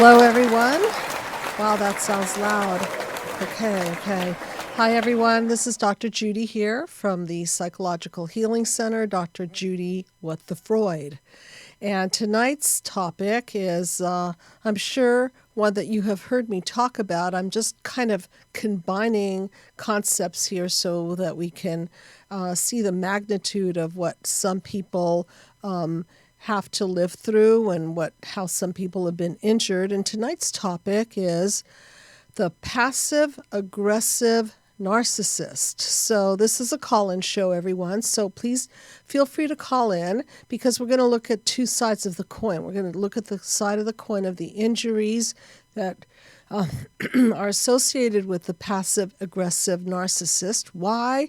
Hello, everyone. Wow, that sounds loud. Okay. Hi, everyone. This is Dr. Judy here from the Psychological Healing Center, Dr. Judy What the Freud. And tonight's topic is, I'm sure, one that you have heard me talk about. I'm just kind of combining concepts here so that we can see the magnitude of what some people have to live through and how some people have been injured. And tonight's topic is the passive-aggressive narcissist. So this is a call-in show, everyone. So please feel free to call in because we're going to look at two sides of the coin. We're going to look at the side of the coin of the injuries that are associated with the passive-aggressive narcissist, why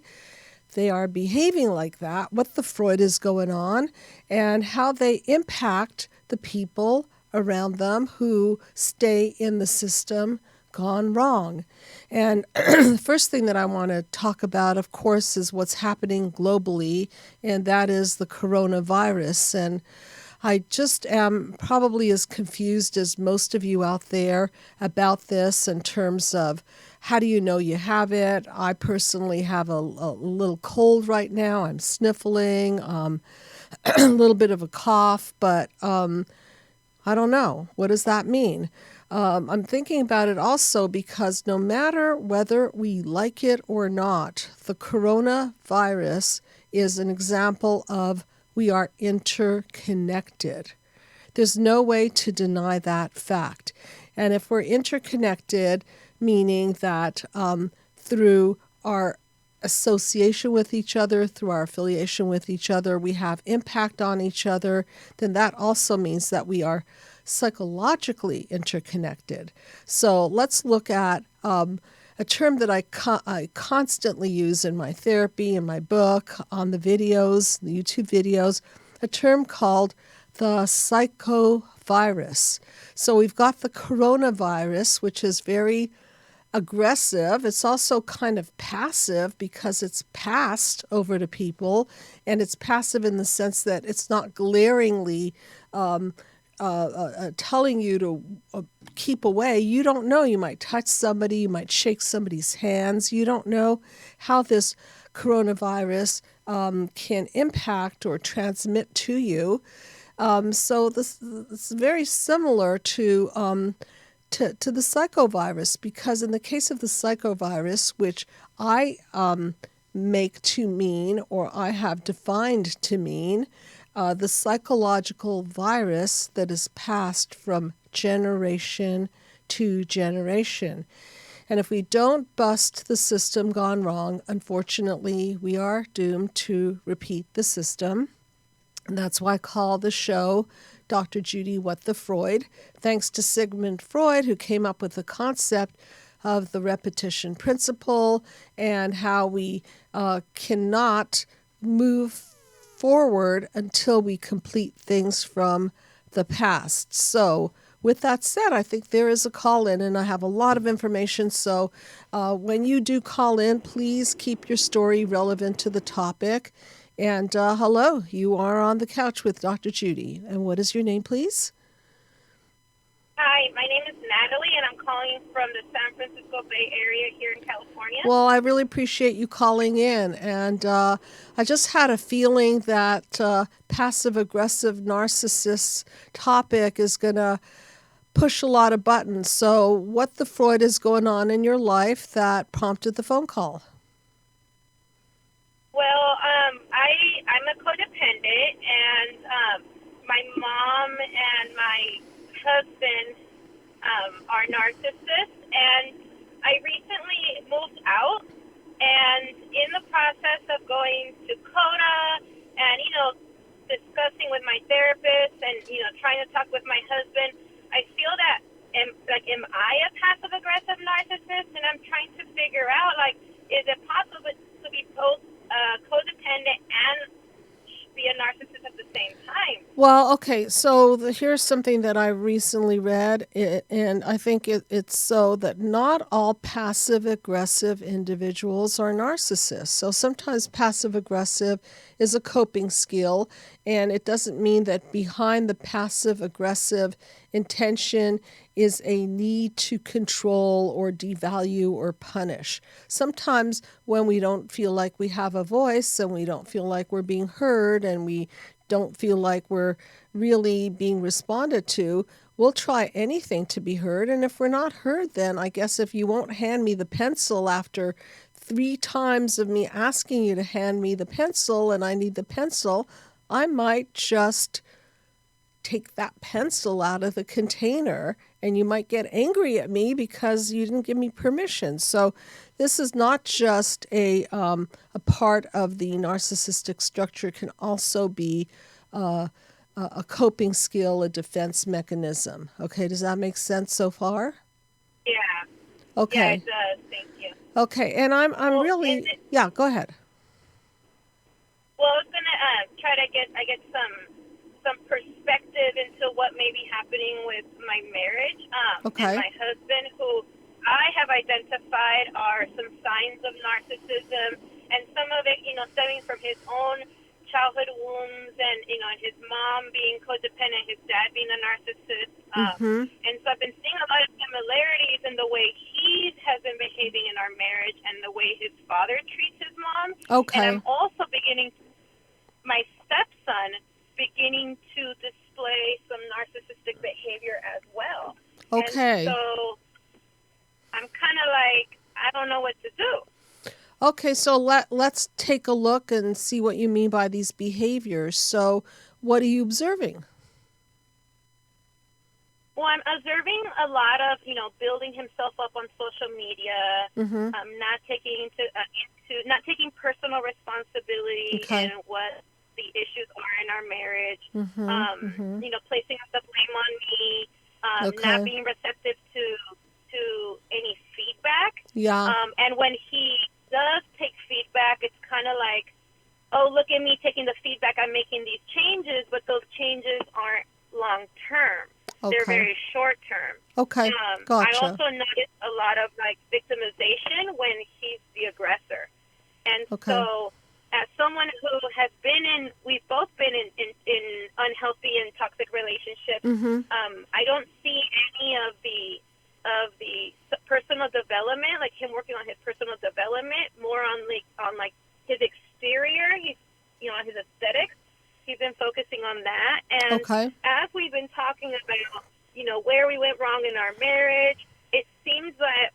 they are behaving like that, what the Freud is going on, and how they impact the people around them who stay in the system gone wrong. And the first thing that I want to talk about, of course, is what's happening globally, and that is the coronavirus. And I just am probably as confused as most of you out there about this in terms of how do you know you have it? I personally have a little cold right now. I'm sniffling, a little bit of a cough, but I don't know. What does that mean? I'm thinking about it also because no matter whether we like it or not, the coronavirus is an example of we are interconnected. There's no way to deny that fact. And if we're interconnected, meaning that through our association with each other, through our affiliation with each other, we have impact on each other, then that also means that we are psychologically interconnected. So let's look at a term that I constantly use in my therapy, in my book, on the videos, the YouTube videos, a term called the psychovirus. So we've got the coronavirus, which is very aggressive. It's also kind of passive because it's passed over to people, and it's passive in the sense that it's not glaringly telling you to keep away. You don't know. You might touch somebody. You might shake somebody's hands. You don't know how this coronavirus can impact or transmit to you. So this is very similar to the psychovirus, because in the case of the psychovirus, which I make to mean, or I have defined to mean, the psychological virus that is passed from generation to generation. And if we don't bust the system gone wrong, unfortunately, we are doomed to repeat the system. And that's why I call the show Dr. Judy What the Freud, thanks to Sigmund Freud, who came up with the concept of the repetition principle and how we cannot move forward until we complete things from the past. So with that said, I think there is a call in, and I have a lot of information. So when you do call in, please keep your story relevant to the topic. And hello, you are on the couch with Dr. Judy. And what is your name, please? Hi, my name is Natalie, and I'm calling from the San Francisco Bay Area here in California. Well, I really appreciate you calling in. And I just had a feeling that passive-aggressive narcissist topic is going to push a lot of buttons. So what the Freud is going on in your life that prompted the phone call? Well, I'm a codependent, and my mom and my husband are narcissists, and I recently moved out, and in the process of going to CODA and, discussing with my therapist and, trying to talk with my husband, I feel that, am I a passive-aggressive narcissist? And I'm trying to figure out, is it possible to be both codependent and be a narcissist at the same time? Well, okay, so here's something that I recently read, and I think it's so that not all passive aggressive individuals are narcissists. So sometimes passive aggressive is a coping skill, and it doesn't mean that behind the passive aggressive intention is a need to control or devalue or punish. Sometimes when we don't feel like we have a voice and we don't feel like we're being heard and we don't feel like we're really being responded to, we'll try anything to be heard. And if we're not heard, then I guess if you won't hand me the pencil after 3 times of me asking you to hand me the pencil and I need the pencil, I might just take that pencil out of the container and you might get angry at me because you didn't give me permission. So this is not just a part of the narcissistic structure. It can also be a coping skill, a defense mechanism. Okay, does that make sense so far? Yeah. Okay. Yeah, it does. Thank you. Okay, and I'm Well, really, yeah, go ahead. Well, I was gonna try to get some perspective into what may be happening with my marriage. Okay. And my husband, who I have identified are some signs of narcissism, and some of it, stemming from his own childhood wounds, and and his mom being codependent, his dad being a narcissist. And so I've been seeing a lot of similarities in the way he has been behaving in our marriage and the way his father treats his mom. Okay. And I'm also my stepson beginning to display some narcissistic behavior as well. Okay. And so I'm kind of like, I don't know what to do. Okay, so let's take a look and see what you mean by these behaviors. So what are you observing? Well, I'm observing a lot of, building himself up on social media, not taking not taking personal responsibility in what the issues are in our marriage, placing the blame on me, not being receptive to any feedback. Yeah. And when he does take feedback, it's kind of like, oh, look at me taking the feedback, I'm making these changes, but those changes aren't long term. Okay. They're very short term. Okay, gotcha. I also noticed a lot of victimization when he's the aggressor. And so as someone who has we've both been in unhealthy and toxic relationships, I don't see any of the personal development, like him working on his personal development, more on his exterior, on his aesthetics. He's been focusing on that. And as we've been talking about, where we went wrong in our marriage, it seems that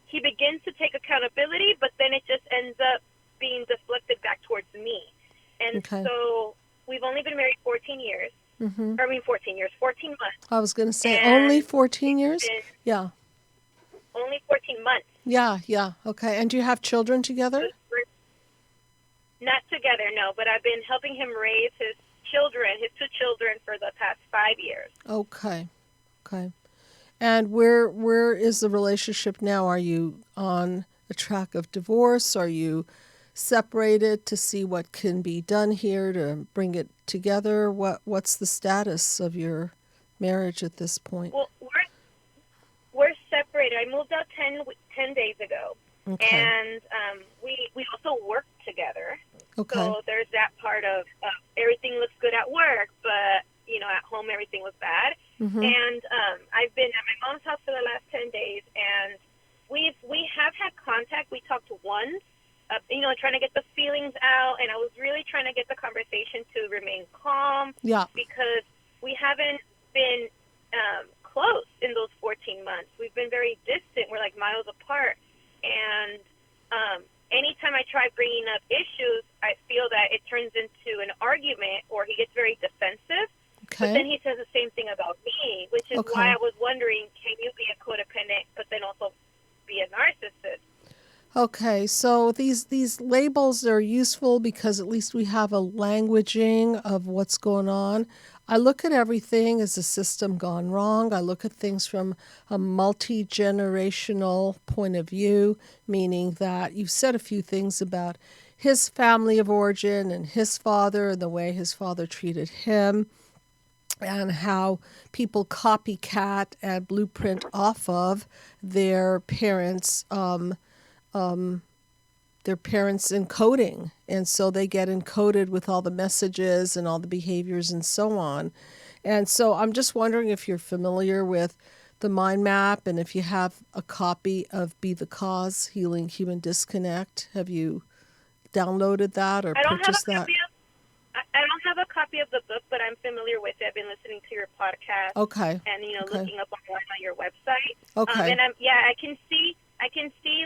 he begins to take accountability, but then it just ends up being deflected back towards me. And so we've only been married 14 years. 14 years, 14 months. I was going to say only 14 years? Yeah. Only 14 months. Yeah. Okay. And do you have children together? Not together, no, but I've been helping him raise his 2 children for the past 5 years. Okay. And where is the relationship now? Are you on a track of divorce? Are you separated to see what can be done here to bring it together? What's the status of your marriage at this point? Well, we're separated. I moved out 10 days ago. Okay. And we also work together. Okay. So there's that part of everything looks good at work, but at home everything was bad. And I've been at my mom's house for the last 10 days, and we have had contact. We talked once, trying to get the feelings out, and I was really trying to get the conversation to remain calm. Yeah. Because we haven't been close in those 14 months. We've been very distant. We're like miles apart. And anytime I try bringing up issues, I feel that it turns into an argument, or he gets very defensive. But then he says the same thing about me, which is why I was wondering, can you be a codependent but then also be a narcissist? Okay, so these labels are useful because at least we have a languaging of what's going on. I look at everything as a system gone wrong. I look at things from a multi-generational point of view, meaning that you've said a few things about his family of origin and his father and the way his father treated him, and how people copycat and blueprint off of their parents' encoding, and so they get encoded with all the messages and all the behaviors and so on. And so I'm just wondering if you're familiar with the mind map, and if you have a copy of Be the Cause, Healing Human Disconnect. Have you downloaded that or I don't have a purchased that? copy of I don't have a copy of the book, but I'm familiar with it. I've been listening to your podcast. Okay. And Okay. looking up online on your website. Okay. And I can see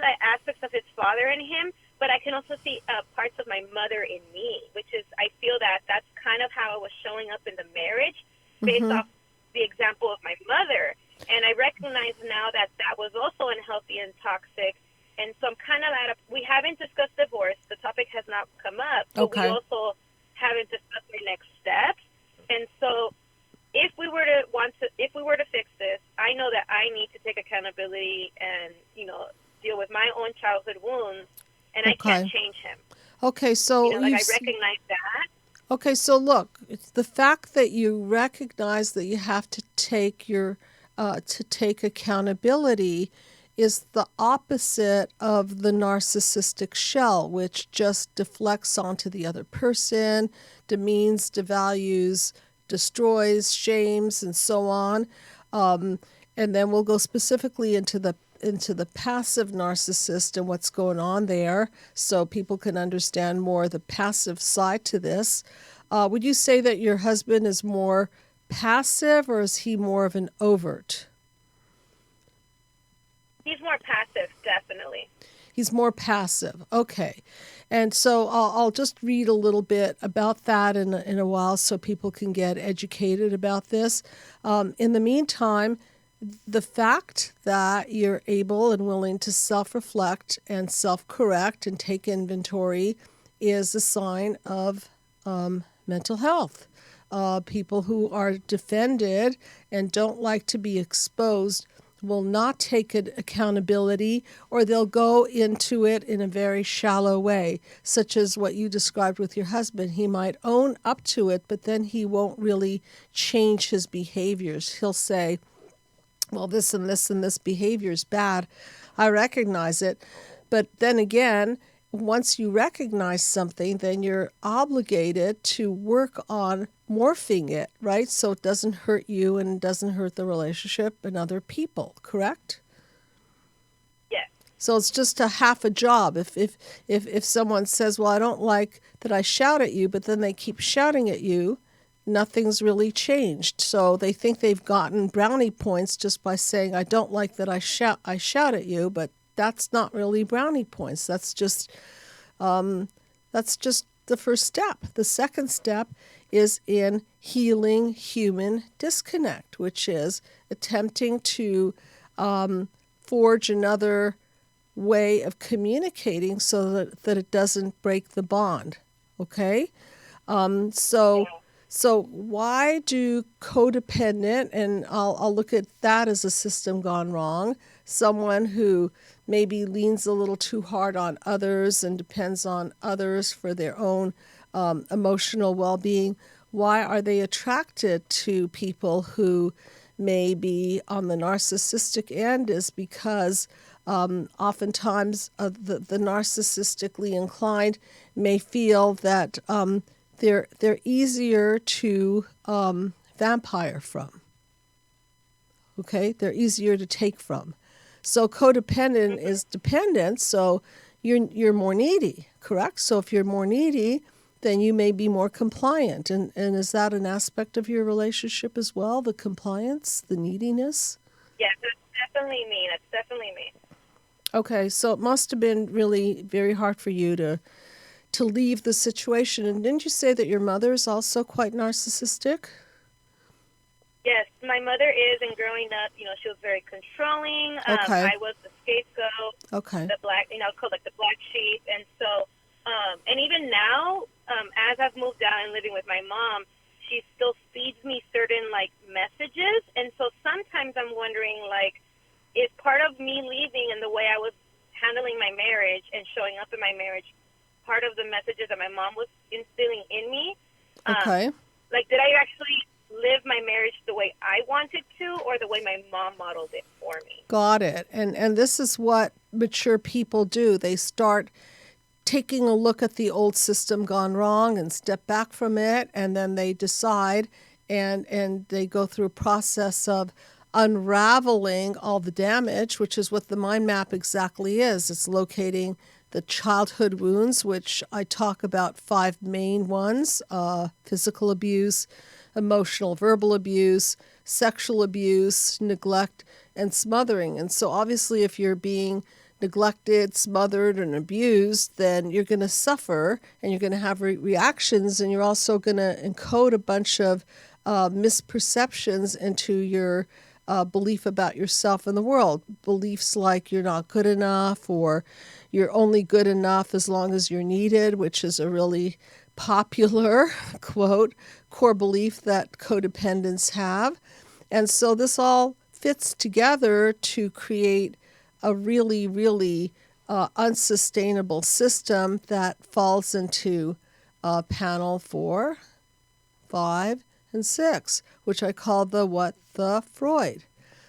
like aspects of his father in him, but I can also see parts of my mother in me, which is, I feel that that's kind of how it was showing up in the marriage, based off the example of my mother. And I recognize now that that was also unhealthy and toxic. And so I'm kind of we haven't discussed divorce. The topic has not come up, but we also haven't discussed the next steps. And so if we were to fix this, I know that I need to take accountability and, deal with my own childhood wounds, and I can't change him. Okay, so I recognize that. Okay, so look, it's the fact that you recognize that you have to take accountability is the opposite of the narcissistic shell, which just deflects onto the other person, demeans, devalues, destroys, shames, and so on. And then we'll go specifically into the passive narcissist and what's going on there, so people can understand more the passive side to this. Would you say that your husband is more passive, or is he more of an overt? He's more passive, definitely. He's more passive. Okay. And so I'll just read a little bit about that in a while so people can get educated about this. In the meantime, the fact that you're able and willing to self-reflect and self-correct and take inventory is a sign of mental health. People who are defended and don't like to be exposed will not take accountability, or they'll go into it in a very shallow way, such as what you described with your husband. He might own up to it, but then he won't really change his behaviors. He'll say, well, this and this and this behavior is bad. I recognize it. But then again, once you recognize something, then you're obligated to work on morphing it, right? So it doesn't hurt you and doesn't hurt the relationship and other people, correct? Yes. So it's just a half a job. If someone says, well, I don't like that I shout at you, but then they keep shouting at you, nothing's really changed. So they think they've gotten brownie points just by saying, I don't like that I shout at you, but that's not really brownie points. That's just the first step. The second step is in healing human disconnect, which is attempting to forge another way of communicating so that it doesn't break the bond. Okay? So why do codependent, and I'll look at that as a system gone wrong, someone who maybe leans a little too hard on others and depends on others for their own emotional well-being, why are they attracted to people who may be on the narcissistic end? Is because oftentimes the narcissistically inclined may feel that they're easier to vampire from. Okay, they're easier to take from. So codependent is dependent. So you're more needy, correct? So if you're more needy, then you may be more compliant. And is that an aspect of your relationship as well? The compliance, the neediness? Yes, that's definitely me. Okay, so it must have been really very hard for you to leave the situation. And didn't you say that your mother is also quite narcissistic? Yes, my mother is, and growing up, she was very controlling. Okay. I was the scapegoat. Okay. The black, called like the black sheep. And so, and even now, as I've moved out and living with my mom, she still feeds me certain messages. And so sometimes I'm wondering, is part of me leaving and the way I was handling my marriage and showing up in my marriage part of the messages that my mom was instilling in me. Okay. Like, did I actually live my marriage the way I wanted to, or the way my mom modeled it for me? Got it. And this is what mature people do. They start taking a look at the old system gone wrong and step back from it, and then they decide and they go through a process of unraveling all the damage, which is what the mind map exactly is. It's locating the childhood wounds, which I talk about 5 main ones: physical abuse, emotional, verbal abuse, sexual abuse, neglect, and smothering. And so obviously if you're being neglected, smothered, and abused, then you're going to suffer and you're going to have reactions, and you're also going to encode a bunch of misperceptions into your belief about yourself and the world. Beliefs like you're not good enough, or you're only good enough as long as you're needed, which is a really popular, quote, core belief that codependents have. And so this all fits together to create a really, really unsustainable system that falls into panel 4, 5, and 6, which I call the Freud.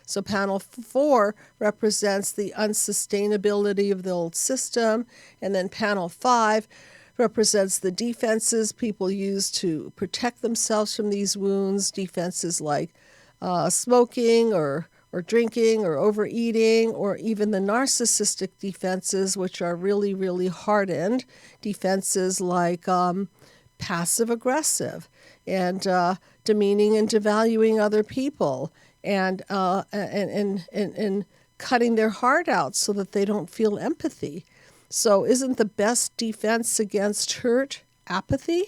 So panel 4 represents the unsustainability of the old system, and then panel 5 represents the defenses people use to protect themselves from these wounds, defenses like smoking or drinking or overeating, or even the narcissistic defenses, which are really, really hardened defenses like passive aggressive and demeaning and devaluing other people, and cutting their heart out so that they don't feel empathy. So isn't the best defense against hurt apathy?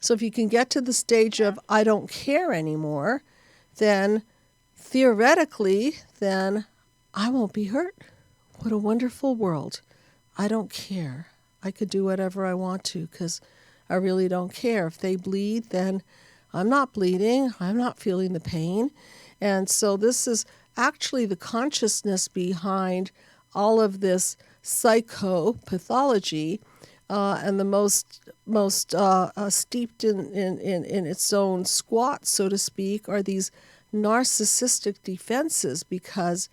So if you can get to the stage of I don't care anymore, then theoretically, then I won't be hurt. What a wonderful world. I don't care. I could do whatever I want to because I really don't care. If they bleed, then I'm not bleeding. I'm not feeling the pain. And so this is actually the consciousness behind all of this psychopathology. And the most steeped in its own squat, so to speak, are these narcissistic defenses, because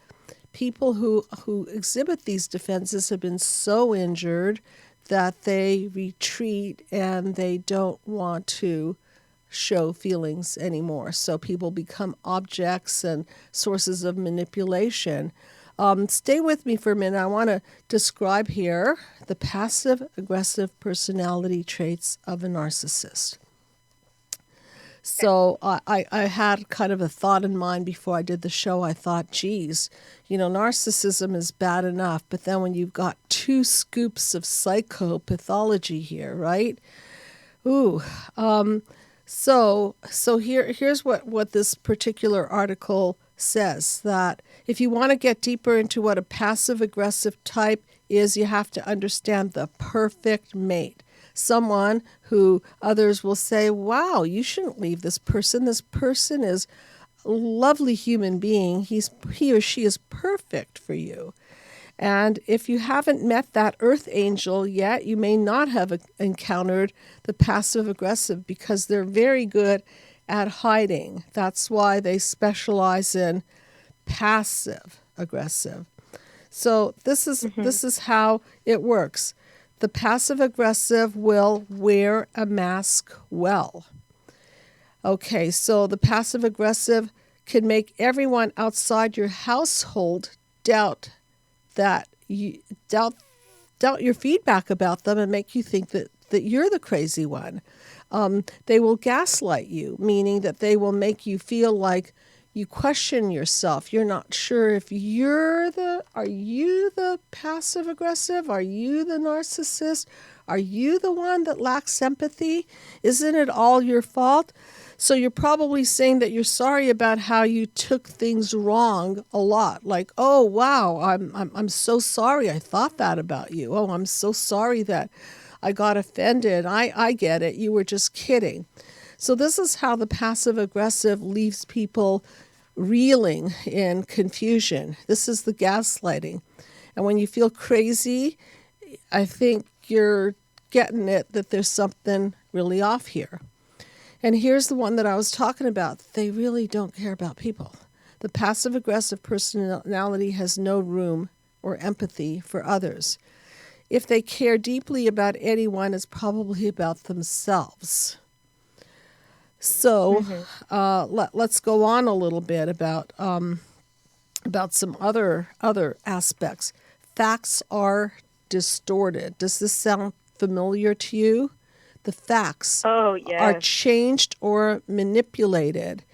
people who exhibit these defenses have been so injured that they retreat and they don't want to show feelings anymore. So people become objects and sources of manipulation. Stay with me for a minute. I want to describe here the passive-aggressive personality traits of a narcissist. So I had kind of a thought in mind before I did the show. I thought, geez, narcissism is bad enough, but then when you've got 2 scoops of psychopathology here, right? Ooh. So here's what this particular article says, that if you want to get deeper into what a passive-aggressive type is, you have to understand the perfect mate. Someone who others will say, wow, you shouldn't leave this person. This person is a lovely human being. He or she is perfect for you. And if you haven't met that earth angel yet, you may not have encountered the passive-aggressive, because they're very good at hiding. That's why they specialize in passive-aggressive. So this is how it works. The passive-aggressive will wear a mask well. Okay, so the passive-aggressive can make everyone outside your household doubt your feedback about them and make you think that you're the crazy one. They will gaslight you, meaning that they will make you feel like you question yourself. You're not sure if are you the passive aggressive? Are you the narcissist? Are you the one that lacks empathy? Isn't it all your fault? So you're probably saying that you're sorry about how you took things wrong a lot. Like, oh, wow, I'm so sorry I thought that about you. Oh, I'm so sorry that I got offended. I get it. You were just kidding. So this is how the passive-aggressive leaves people reeling in confusion. This is the gaslighting. And when you feel crazy, I think you're getting it that there's something really off here. And here's the one that I was talking about. They really don't care about people. The passive-aggressive personality has no room or empathy for others. If they care deeply about anyone, it's probably about themselves. So let's go on a little bit about some other aspects. Facts are distorted. Does this sound familiar to you? The facts are changed or manipulated.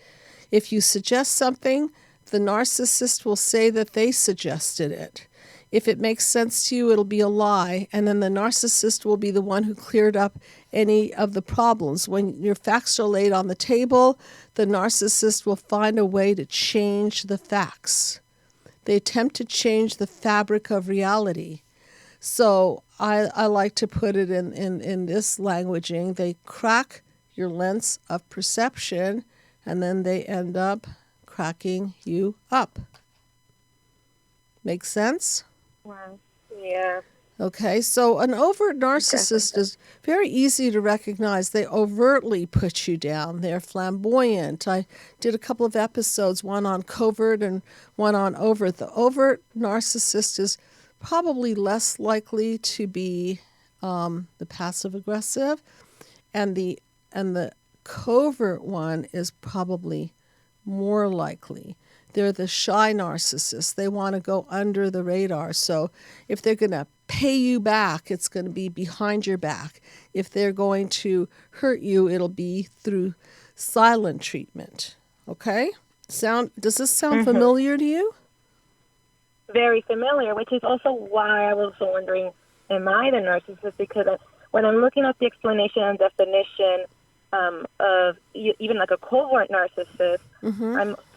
If you suggest something, the narcissist will say that they suggested it. If it makes sense to you, it'll be a lie, and then the narcissist will be the one who cleared up any of the problems. When your facts are laid on the table, the narcissist will find a way to change the facts. They attempt to change the fabric of reality. So I like to put it in this languaging. They crack your lens of perception, and then they end up cracking you up. Make sense? Wow. Yeah. Okay, so an overt narcissist is very easy to recognize. They overtly put you down. They're flamboyant. I did a couple of episodes, one on covert and one on overt. The overt narcissist is probably less likely to be the passive-aggressive, and the covert one is probably more likely. They're the shy narcissists. They want to go under the radar. So if they're going to pay you back, it's going to be behind your back. If they're going to hurt you, it'll be through silent treatment. Okay? Does this sound familiar to you? Very familiar, which is also why I was wondering, am I the narcissist? Because when I'm looking at the explanation and definition of even like a covert narcissist,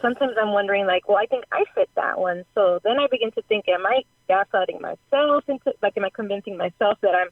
sometimes I'm wondering, like, well, I think I fit that one. So then I begin to think, am I gaslighting myself am I convincing myself that I'm,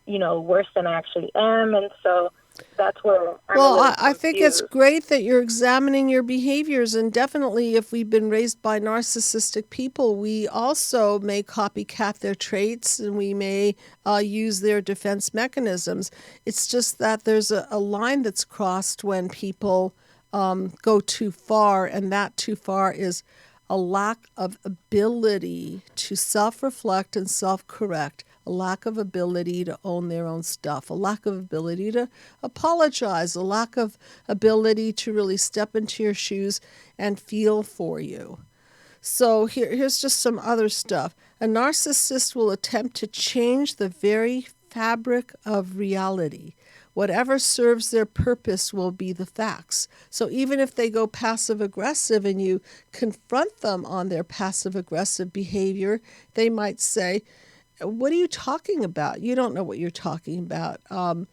worse than I actually am? And so that's where I think it's great that you're examining your behaviors, and definitely if we've been raised by narcissistic people, we also may copycat their traits, and we may use their defense mechanisms. It's just that there's a line that's crossed when people go too far, and that too far is a lack of ability to self-reflect and self-correct, a lack of ability to own their own stuff, a lack of ability to apologize, a lack of ability to really step into your shoes and feel for you. So here's just some other stuff. A narcissist will attempt to change the very fabric of reality. Whatever serves their purpose will be the facts. So even if they go passive-aggressive and you confront them on their passive-aggressive behavior, they might say, what are you talking about? You don't know what you're talking about. No,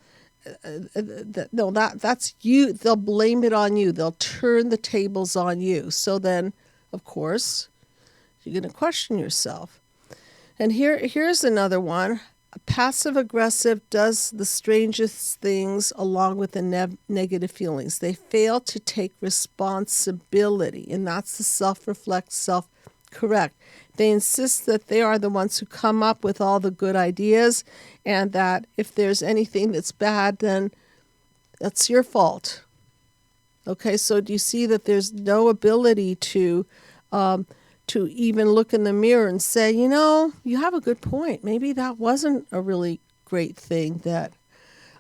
that's you. They'll blame it on you. They'll turn the tables on you. So then, of course, you're going to question yourself. And here's another one. Passive-aggressive does the strangest things along with the negative feelings. They fail to take responsibility, and that's the self-reflect, self-correct. They insist that they are the ones who come up with all the good ideas, and that if there's anything that's bad, then that's your fault. Okay, so do you see that there's no ability to even look in the mirror and say, you have a good point. Maybe that wasn't a really great thing that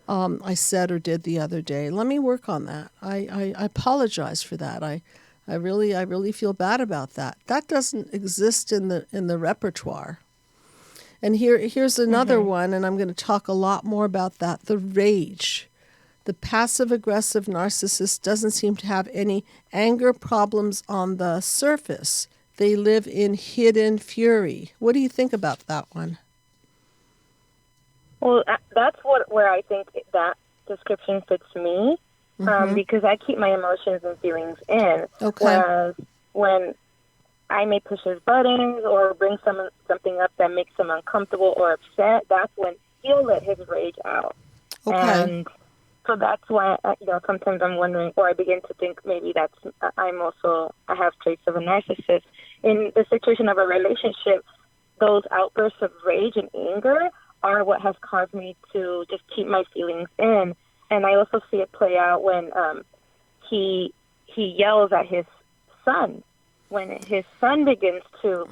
I said or did the other day. Let me work on that. I apologize for that. I really feel bad about that. That doesn't exist in the repertoire. And here's another one, and I'm going to talk a lot more about that. The rage. The passive-aggressive narcissist doesn't seem to have any anger problems on the surface. They live in hidden fury. What do you think about that one? Well, that's where I think that description fits me, because I keep my emotions and feelings in. Okay. Whereas when I may push his buttons or bring something up that makes him uncomfortable or upset, that's when he'll let his rage out. Okay. And so that's why, sometimes I'm wondering, or I begin to think maybe I have traits of a narcissist. In the situation of a relationship, those outbursts of rage and anger are what has caused me to just keep my feelings in. And I also see it play out when he yells at his son. When his son begins to,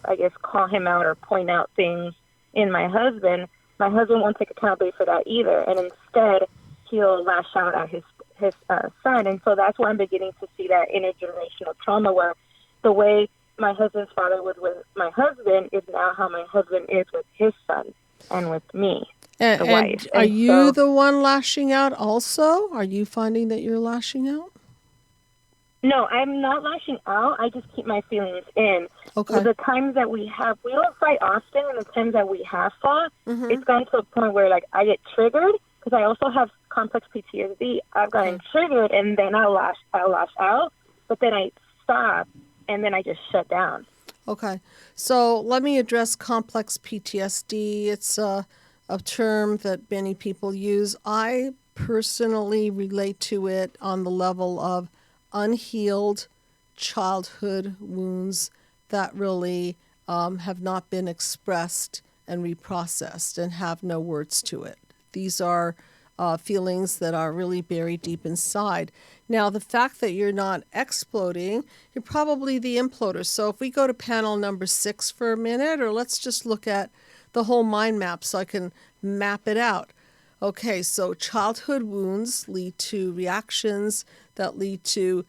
I guess, call him out or point out things in my husband won't take accountability for that either. And instead, he'll lash out at his son. And so that's where I'm beginning to see that intergenerational trauma, where the way my husband's father was with my husband is now how my husband is with his son and with me, the wife. And are you the one lashing out also? Are you finding that you're lashing out? No, I'm not lashing out. I just keep my feelings in. Okay. The times that we don't fight often, and the times that we have fought, it's gone to a point where, like, I get triggered, because I also have complex PTSD. I've gotten triggered, and then I'll lash out, but then I stop, and then I just shut down. Okay. So let me address complex PTSD. It's a term that many people use. I personally relate to it on the level of unhealed childhood wounds that really have not been expressed and reprocessed and have no words to it. These are feelings that are really buried deep inside. Now, the fact that you're not exploding, you're probably the imploder. So if we go to panel number 6 for a minute, or let's just look at the whole mind map so I can map it out. Okay, so childhood wounds lead to reactions that lead to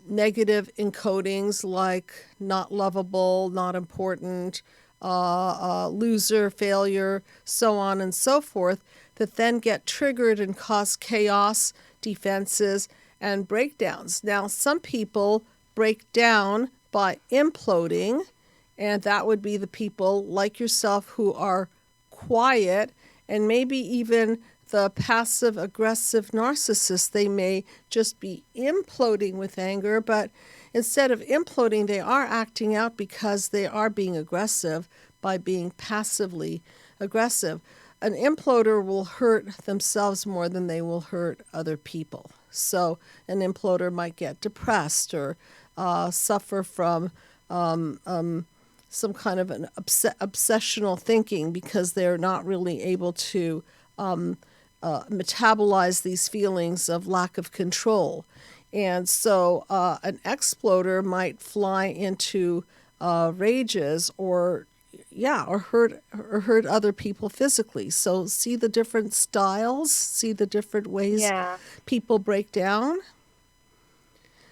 negative encodings like not lovable, not important, loser, failure, so on and so forth, that then get triggered and cause chaos, defenses, and breakdowns. Now, some people break down by imploding, and that would be the people like yourself who are quiet, and maybe even the passive-aggressive narcissist. They may just be imploding with anger, but instead of imploding, they are acting out because they are being aggressive by being passively aggressive. An imploder will hurt themselves more than they will hurt other people. So an imploder might get depressed or suffer from some kind of an obsessional thinking because they're not really able to metabolize these feelings of lack of control. And so an exploder might fly into rages or hurt other people physically. So see the different styles, see the different ways people break down.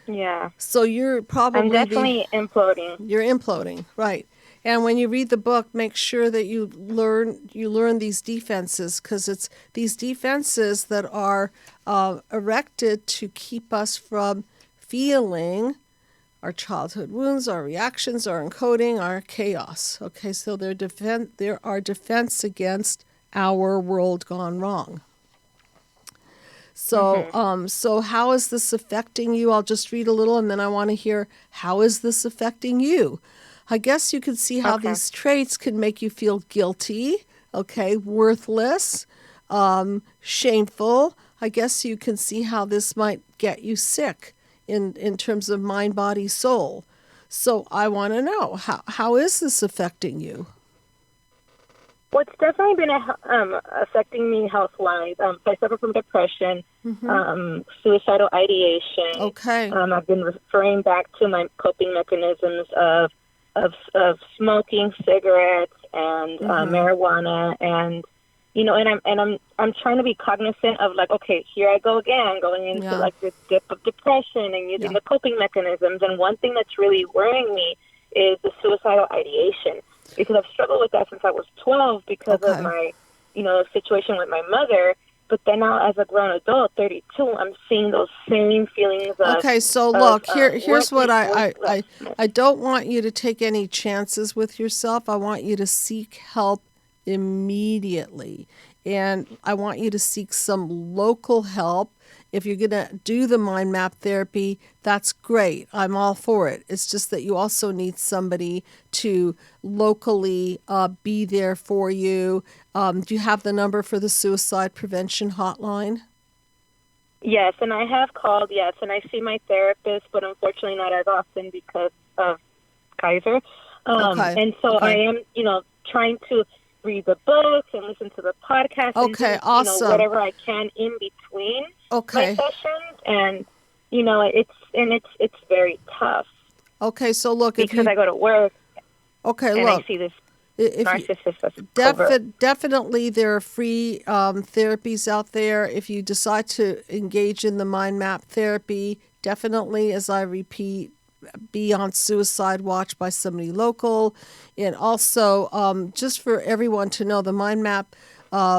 Yeah. So you're probably I'm definitely imploding. You're imploding, right? And when you read the book, make sure that you learn these defenses, because it's these defenses that are erected to keep us from feeling our childhood wounds, our reactions, our encoding, our chaos. Okay, so there are defense against our world gone wrong. So, so how is this affecting you? I'll just read a little, and then I want to hear, how is this affecting you? I guess you can see how these traits can make you feel guilty, worthless, shameful. I guess you can see how this might get you sick in terms of mind, body, soul. So I want to know, how is this affecting you? Well, it's definitely been affecting me health-wise. I suffer from depression, suicidal ideation. Okay. I've been referring back to my coping mechanisms of smoking cigarettes and marijuana, and I'm trying to be cognizant of, like, okay, here I go again, going into like this dip of depression and using the coping mechanisms. And one thing that's really worrying me is the suicidal ideation, because I've struggled with that since I was 12 because of my, situation with my mother. But then now, as a grown adult, 32, I'm seeing those same feelings of... Okay, so look, here's what I don't want you to take any chances with yourself. I want you to seek help immediately. And I want you to seek some local help. If you're going to do the mind map therapy, that's great. I'm all for it. It's just that you also need somebody to locally be there for you. Do you have the number for the suicide prevention hotline? Yes, and I have called, and I see my therapist, but unfortunately not as often because of Kaiser. Okay. And so I Okay. am, trying to read the books and listen to the podcast and Okay. do, Awesome. whatever I can in between my Okay. sessions. And, it's very tough Okay. So look, if because you I go to work okay, and I look, see this if you narcissist that's covert. definitely there are free therapies out there. If you decide to engage in the mind map therapy, definitely, as I repeat, be on suicide watch by somebody local. And also, just for everyone to know, the mind map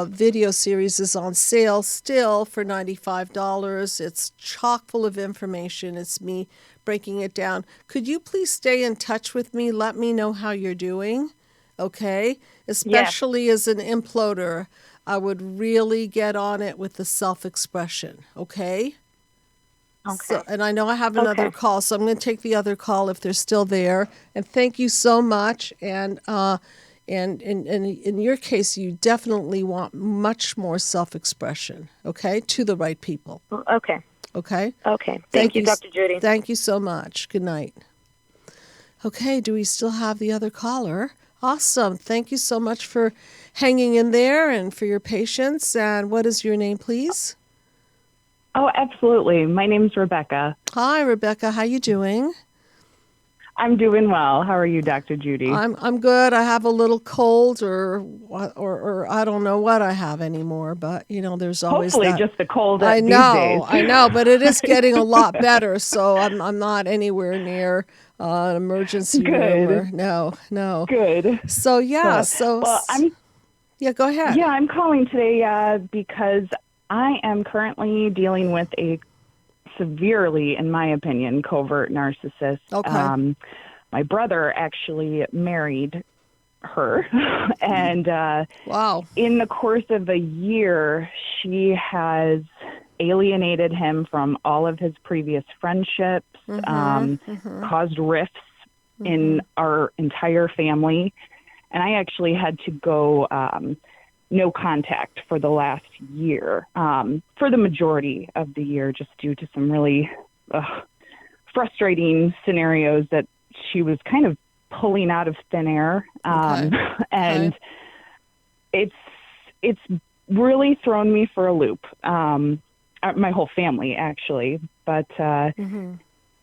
video series is on sale still for $95. It's chock full of information. It's me breaking it down. Could you please stay in touch with me? Let me know how you're doing. Okay? Yes. Especially as an imploder, I would really get on it with the self-expression. Okay? Okay. So, and I know I have another Okay. call, so I'm going to take the other call if they're still there. And thank you so much. And in your case, you definitely want much more self-expression. Okay, to the right people. Okay. Okay. Okay. Thank you, Dr. Judy. Thank you so much. Good night. Okay, do we still have the other caller? Awesome. Thank you so much for hanging in there and for your patience. And what is your name, please? Oh, absolutely. My name's Rebecca. Hi, Rebecca. How you doing? I'm doing well. How are you, Dr. Judy? I'm good. I have a little cold, or I don't know what I have anymore. But there's always Hopefully that. just the cold I these know, days. I know, but it is getting a lot better. So I'm not anywhere near an emergency room or Good. no. Good. So yeah, Well, go ahead. I'm calling today because I am currently dealing with a severely, in my opinion, covert narcissist. Okay. My brother actually married her, and Wow. in the course of a year, she has alienated him from all of his previous friendships, caused rifts in our entire family. And I actually had to go no contact for the last year, for the majority of the year, just due to some really frustrating scenarios that she was kind of pulling out of thin air. And it's really thrown me for a loop. My whole family, actually. But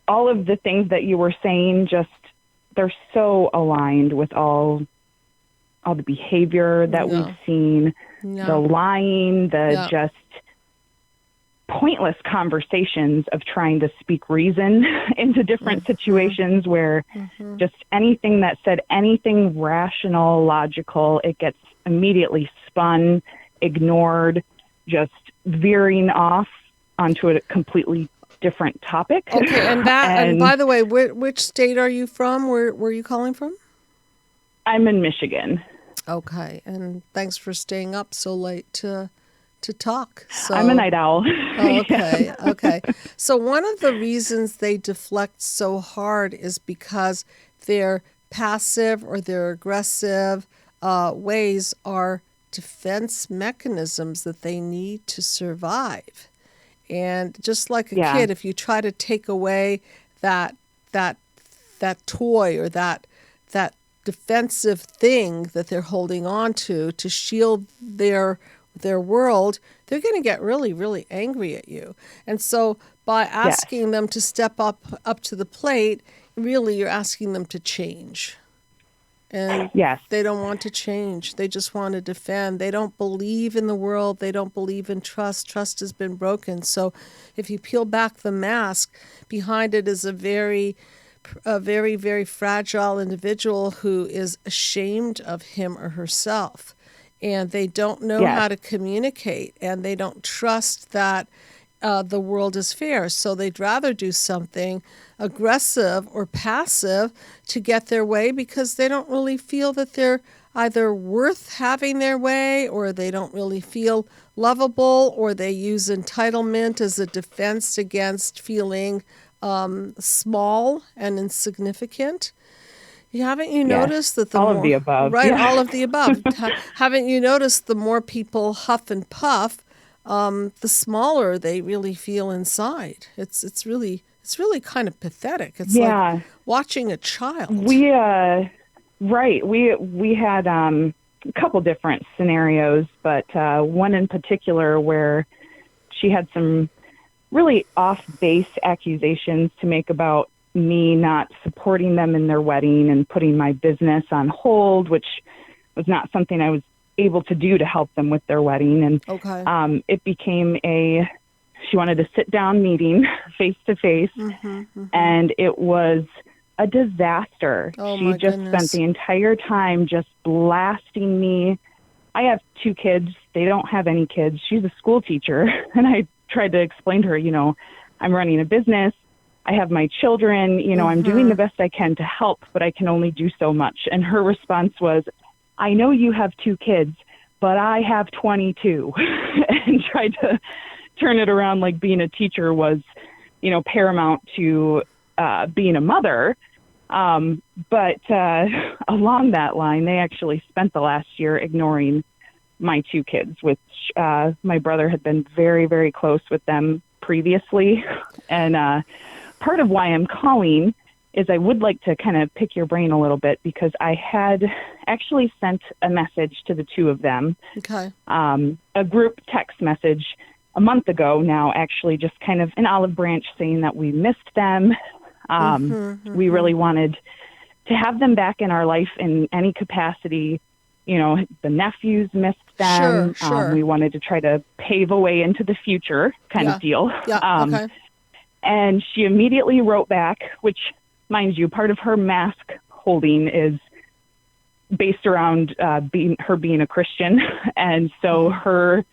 all of the things that you were saying, they're so aligned with all the behavior that we've seen, the lying, just pointless conversations of trying to speak reason into different situations where just anything that said anything rational, logical, it gets immediately spun, ignored, just veering off onto a completely different topic. Okay, and by the way, which state are you from? Where are you calling from? I'm in Michigan. Okay, and thanks for staying up so late to talk. So I'm a night owl. Okay, okay. So one of the reasons they deflect so hard is because their passive or their aggressive ways are defense mechanisms that they need to survive. And just like a kid, if you try to take away that toy or that defensive thing that they're holding on to shield their world, they're going to get really, really angry at you. And so by asking them to step up to the plate, really you're asking them to change. And they don't want to change. They just want to defend. They don't believe in the world. They don't believe in trust. Trust has been broken. So if you peel back the mask, behind it is a very, very fragile individual who is ashamed of him or herself. And they don't know how to communicate, and they don't trust that the world is fair. So they'd rather do something aggressive or passive to get their way because they don't really feel that they're either worth having their way, or they don't really feel lovable, or they use entitlement as a defense against feeling small and insignificant. Haven't you noticed that all of the above? Right, all of the above. Haven't you noticed the more people huff and puff, the smaller they really feel inside? It's really kind of pathetic. It's like watching a child. Right. We had a couple different scenarios, but one in particular where she had some really off-base accusations to make about me not supporting them in their wedding and putting my business on hold, which was not something I was able to do to help them with their wedding. And Okay. it became she wanted a sit-down meeting face to face, and it was a disaster. Oh, She my just goodness. spent the entire time just blasting me. I have 2 kids. They don't have any kids. She's a school teacher. And I tried to explain to her, I'm running a business. I have my children. I'm doing the best I can to help, but I can only do so much. And her response was, I know you have 2 kids, but I have 22. And tried to turn it around like being a teacher was, paramount to being a mother. But along that line, they actually spent the last year ignoring my 2 kids, which my brother had been very, very close with them previously. And part of why I'm calling is I would like to kind of pick your brain a little bit, because I had actually sent a message to the 2 of them, Okay. a group text message a month ago now, actually just kind of an olive branch saying that we missed them. We really wanted to have them back in our life in any capacity. The nephews missed them. Sure. We wanted to try to pave a way into the future kind of deal. Yeah. Okay. And she immediately wrote back, which, mind you, part of her mask holding is based around being a Christian. And so her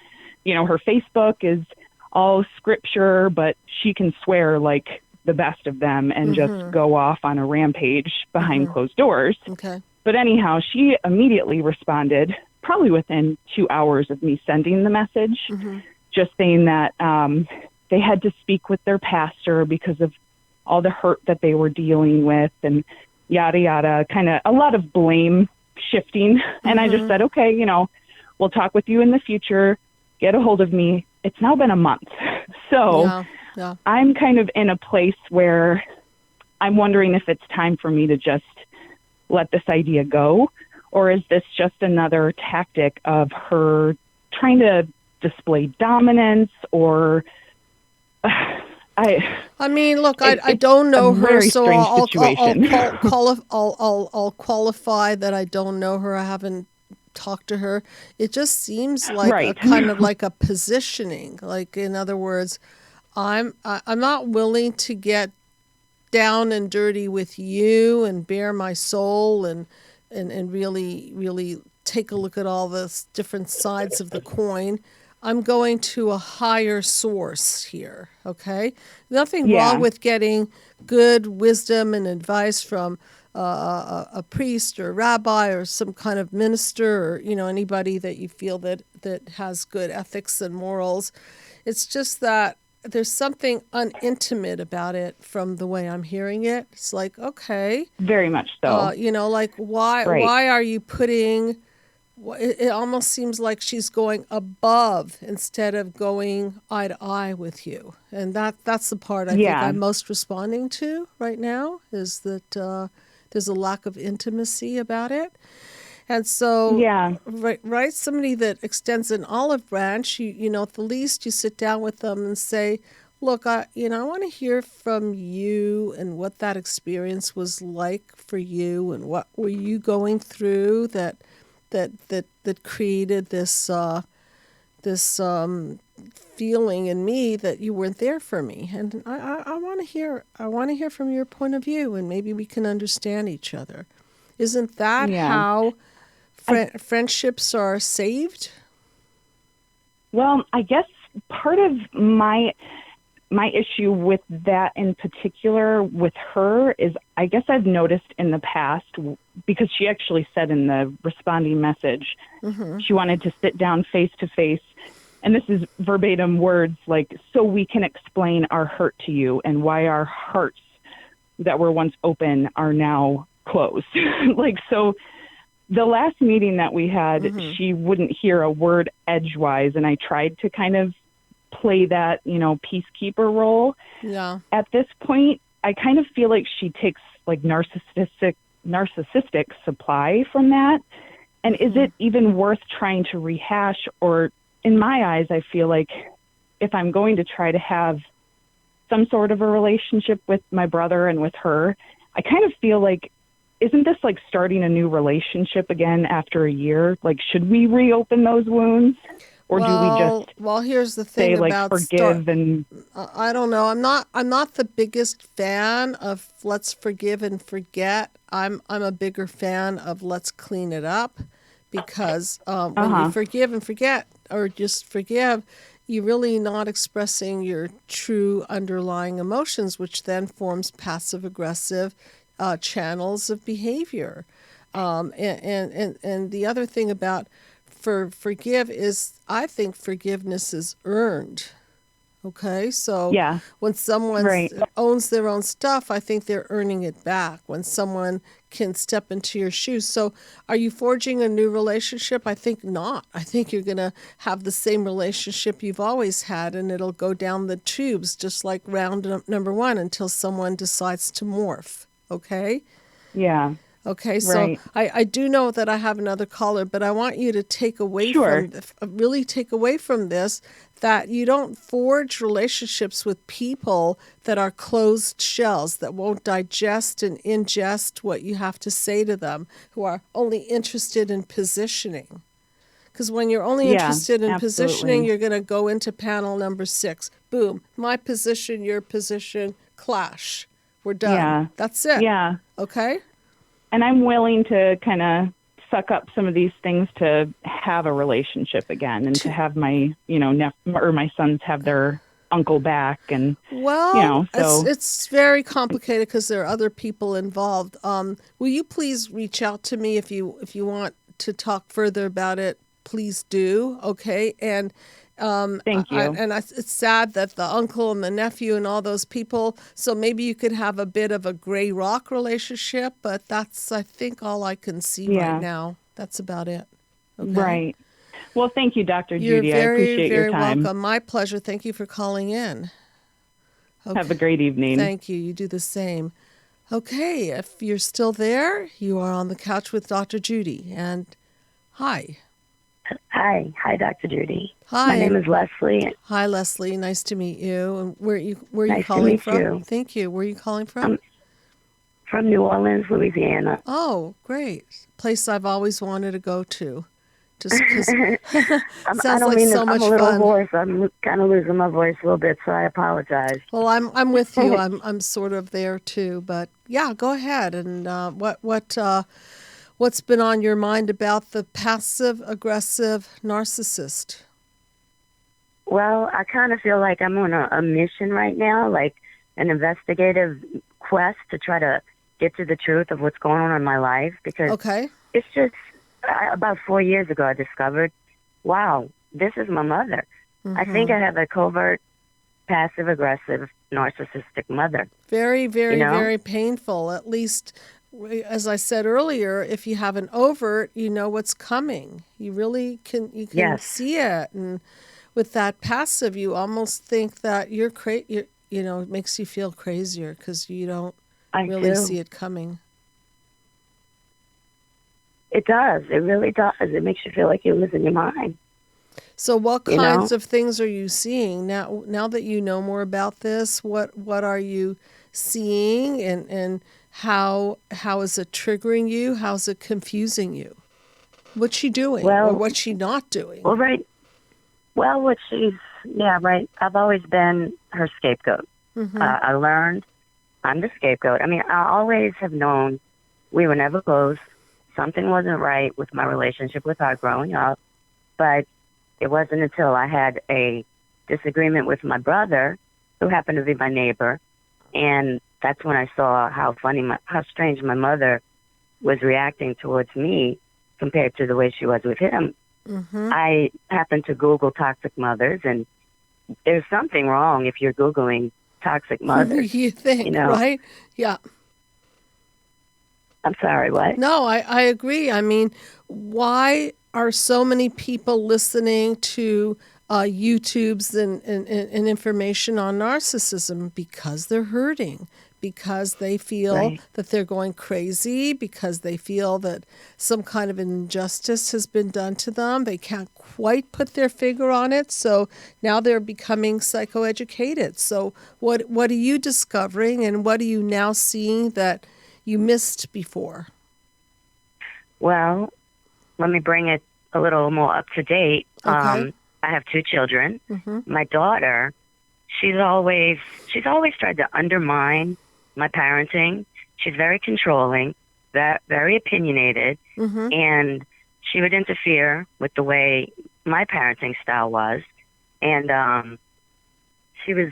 Facebook is all scripture, but she can swear like the best of them and just go off on a rampage behind closed doors. Okay. But anyhow, she immediately responded, probably within 2 hours of me sending the message, just saying that they had to speak with their pastor because of all the hurt that they were dealing with and yada, yada, kind of a lot of blame shifting. And I just said, okay, we'll talk with you in the future. Get a hold of me. It's now been a month. So Yeah. I'm kind of in a place where I'm wondering if it's time for me to just let this idea go, or is this just another tactic of her trying to display dominance, or I mean, look, I don't know her, very so strange I'll situation. I'll qualify that I don't know her. I haven't talked to her. It just seems like Right. a kind of like a positioning. Like, in other words, I'm not willing to get down and dirty with you and bare my soul and really take a look at all the different sides of the coin. I'm going to a higher source here, okay? Nothing wrong with getting good wisdom and advice from a priest or a rabbi or some kind of minister, or anybody that you feel that has good ethics and morals. It's just that there's something unintimate about it from the way I'm hearing it. It's like, okay, Very much so. like why are you putting? It almost seems like she's going above instead of going eye to eye with you, and that's the part I think I'm most responding to right now, is that there's a lack of intimacy about it. And so, right, somebody that extends an olive branch, you at the least you sit down with them and say, look, I want to hear from you and what that experience was like for you, and what were you going through that created this feeling in me that you weren't there for me. And I want to hear from your point of view, and maybe we can understand each other. Isn't that how friendships are saved? Well, I guess part of my issue with that in particular with her is, I guess I've noticed in the past, because she actually said in the responding message, she wanted to sit down face to face. And this is verbatim words like, so we can explain our hurt to you and why our hearts that were once open are now closed. So the last meeting that we had, she wouldn't hear a word edgewise. And I tried to kind of play that, peacekeeper role. Yeah. At this point, I kind of feel like she takes like narcissistic narcissistic supply from that? And is it even worth trying to rehash? Or in my eyes, I feel like if I'm going to try to have some sort of a relationship with my brother and with her, I kind of feel like, isn't this like starting a new relationship again after a year? Like, should we reopen those wounds? Or do we just here's the thing say, like, about forgive and... I don't know. I'm not the biggest fan of let's forgive and forget. I'm a bigger fan of let's clean it up, because when you forgive and forget, or just forgive, you're really not expressing your true underlying emotions, which then forms passive aggressive channels of behavior. And the other thing about forgive is, I think forgiveness is earned. Okay, so when someone owns their own stuff, I think they're earning it back. When someone can step into your shoes. So are you forging a new relationship? I think not. I think you're going to have the same relationship you've always had, and it'll go down the tubes just like round number one until someone decides to morph. Okay? Yeah. Okay, so I do know that I have another caller, but I want you to take away really take away from this that you don't forge relationships with people that are closed shells, that won't digest and ingest what you have to say to them, who are only interested in positioning. Because when you're only interested in positioning, you're going to go into panel number 6. Boom, my position, your position, clash. We're done. Yeah. That's it. Yeah. Okay? And I'm willing to kind of suck up some of these things to have a relationship again, and to have my, or my sons have their uncle back. And, it's very complicated because there are other people involved. Will you please reach out to me if you want to talk further about it? Please do. Okay. And thank you. It's sad that the uncle and the nephew and all those people, so maybe you could have a bit of a gray rock relationship, but that's, I think, all I can see right now. That's about it. Okay? Right. Well, thank you, Dr. Judy. I appreciate your time. You're very welcome. My pleasure. Thank you for calling in. Okay. Have a great evening. Thank you. You do the same. Okay. If you're still there, you are on the couch with Dr. Judy. And hi. Hi, Dr. Judy. Hi. My name is Leslie. Hi, Leslie. Nice to meet you. And where are you nice calling to from? meet you. Thank you. Where are you calling from? From New Orleans, Louisiana. Oh, great! Place I've always wanted to go to. Just because sounds like so much fun. I'm a little hoarse. I'm kind of losing my voice a little bit, so I apologize. Well, I'm with you. I'm sort of there too. But yeah, go ahead. And what's been on your mind about the passive-aggressive narcissist? Well, I kind of feel like I'm on a mission right now, like an investigative quest to try to get to the truth of what's going on in my life. Because it's just, about 4 years ago, I discovered, wow, this is my mother. I think I have a covert, passive-aggressive, narcissistic mother. Very, very, very painful. At least, as I said earlier, if you have an overt, you know what's coming. You really can see it. And with that passive, you almost think that you're crazy. It makes you feel crazier because you don't really see it coming. It does. It really does. It makes you feel like you're losing your mind. So what kinds of things are you seeing now that you know more about this? What are you seeing, and how is it triggering you? How's it confusing you? What's she doing, or what's she not doing? Well, right. Well, I've always been her scapegoat. I learned I'm the scapegoat. I mean, I always have known we were never close. Something wasn't right with my relationship with her growing up, but it wasn't until I had a disagreement with my brother, who happened to be my neighbor, and that's when I saw how strange my mother was reacting towards me compared to the way she was with him. I happened to Google toxic mothers, and there's something wrong if you're Googling toxic mothers. You think, right? Yeah. I'm sorry, what? No, I agree. I mean, why are so many people listening to YouTubes and information on narcissism? Because they're hurting. because they feel Right. that they're going crazy, because they feel that some kind of injustice has been done to them. They can't quite put their finger on it, so now they're becoming psychoeducated. So what are you discovering, and what are you now seeing that you missed before? Well, let me bring it a little more up to date. Okay. I have 2 children. Mm-hmm. My daughter, she's always tried to undermine my parenting. She's very controlling, very opinionated, Mm-hmm. and she would interfere with the way my parenting style was. And she was,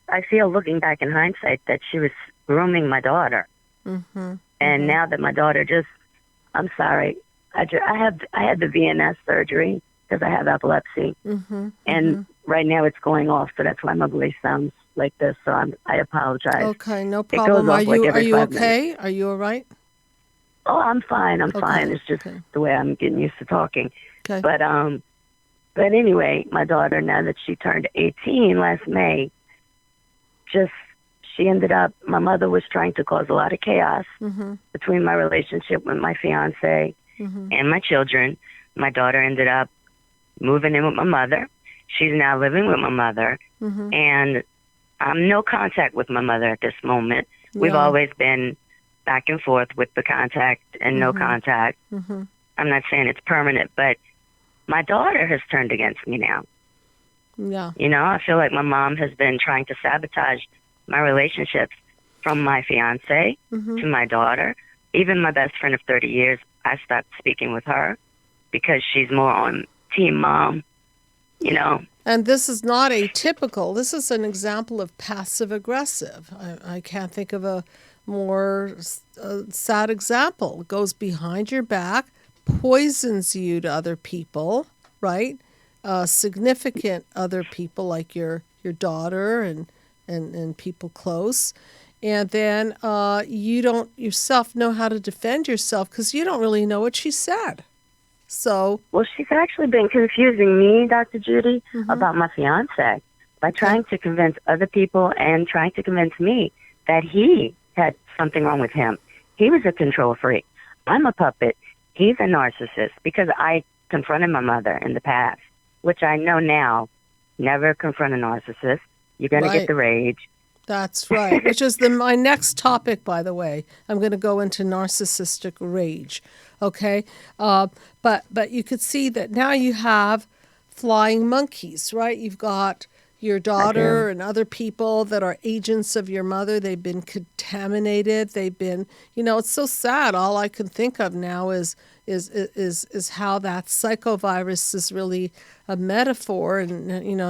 I feel looking back in hindsight that she was grooming my daughter. Mm-hmm. And now that my daughter I'm sorry, I had the VNS surgery because I have epilepsy. Mm-hmm. And right now it's going off, so that's why my voice sounds like this. So I apologize. Okay, no It goes problem. off like Are every you 5 minutes. okay? Are you all right? Oh, I'm fine. I'm Okay, fine. It's just okay. the way I'm getting used to talking. Okay. But anyway, my daughter, now that she turned 18 last May, she ended up. My mother was trying to cause a lot of chaos Mm-hmm. between my relationship with my fiance Mm-hmm. and my children. My daughter ended up moving in with my mother. She's now living with my mother, Mm-hmm. and I'm no contact with my mother at this moment. We've Yeah. always been back and forth with the contact and no contact. Mm-hmm. I'm not saying it's permanent, but my daughter has turned against me now. Yeah. You know, I feel like my mom has been trying to sabotage my relationships from my fiance Mm-hmm. to my daughter. Even my best friend of 30 years, I stopped speaking with her because she's more on team mom, you know. And this is not atypical. This is an example of passive aggressive. I can't think of a more sad example. It goes behind your back, poisons you to other people, right? Significant other people like your daughter and people close. And then you don't yourself know how to defend yourself because you don't really know what she said. So, Well, she's actually been confusing me, Dr. Judy, about my fiance by trying to convince other people and trying to convince me that he had something wrong with him. He was a control freak. I'm a puppet. He's a narcissist because I confronted my mother in the past, which I know now, never confront a narcissist. You're going to Right. get the rage. that's right, which is my next topic, by the way. I'm going to go into narcissistic rage, okay? But you could see that now you have flying monkeys, right? You've got your daughter and other people that are agents of your mother. They've been contaminated. They've been, it's so sad. All I can think of now is how that psychovirus is really a metaphor, and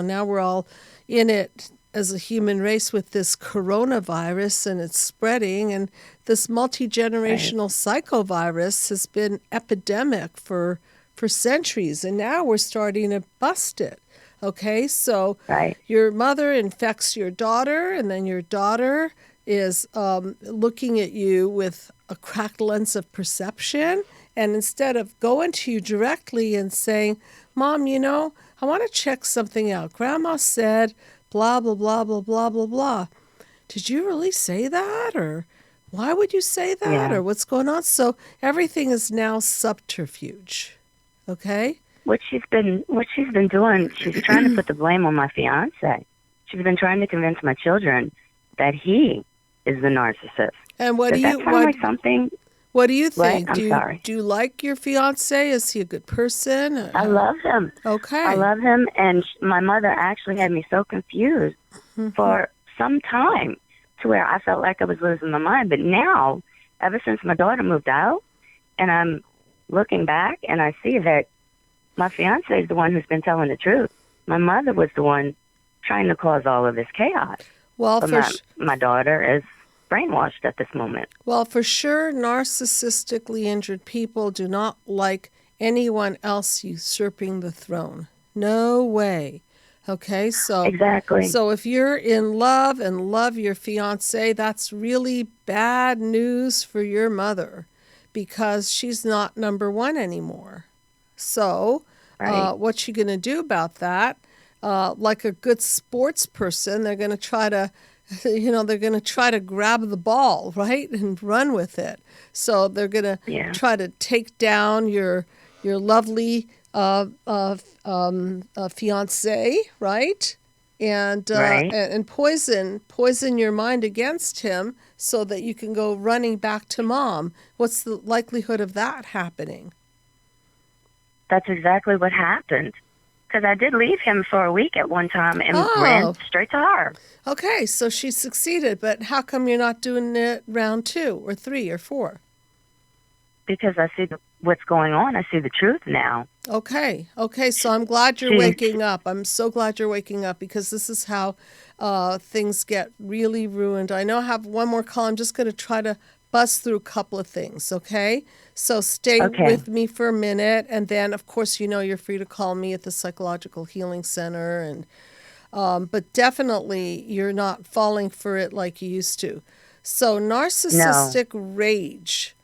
now we're all in it as a human race with this coronavirus, and it's spreading, and this multi-generational psychovirus has been epidemic for centuries, and now we're starting to bust it. Okay, so Right. your mother infects your daughter, and then your daughter is looking at you with a cracked lens of perception, and instead of going to you directly and saying, Mom, I want to check something out. Grandma said blah, blah, blah, blah, blah, blah, blah. Did you really say that? Or why would you say that? Yeah. Or what's going on? So everything is now subterfuge. Okay? What she's been doing, she's trying to put the blame on my fiance. She's been trying to convince my children that he is the narcissist. And what Does do that you sound like something? what do you think? I'm sorry. Do you like your fiance? Is he a good person? I love him. Okay. I love him, and my mother actually had me so confused for some time to where I felt like I was losing my mind. But now, ever since my daughter moved out, and I'm looking back, and I see that my fiance is the one who's been telling the truth. My mother was the one trying to cause all of this chaos. Well, But my daughter is brainwashed at this moment. Well, for sure, narcissistically injured people do not like anyone else usurping the throne. No way. Okay, so Exactly. So if you're in love and love your fiance, that's really bad news for your mother because she's not number one anymore. So Right. what's she going to do about that? Like a good sports person, they're going to try to they're going to try to grab the ball, right, and run with it. So they're going to try to take down your lovely fiancé, right? And and poison your mind against him so that you can go running back to mom. What's the likelihood of that happening? That's exactly what happened. Because I did leave him for a week at one time and ran straight to her. Okay, so she succeeded, but how come you're not doing it round 2 or 3 or 4? Because I see what's going on. I see the truth now. Okay, so I'm glad you're waking up. I'm so glad you're waking up, because this is how things get really ruined. I know I have one more call. I'm just going to try to bust through a couple of things, okay? So stay with me for a minute, and then, of course, you're free to call me at the Psychological Healing Center, and but definitely you're not falling for it like you used to. So narcissistic rage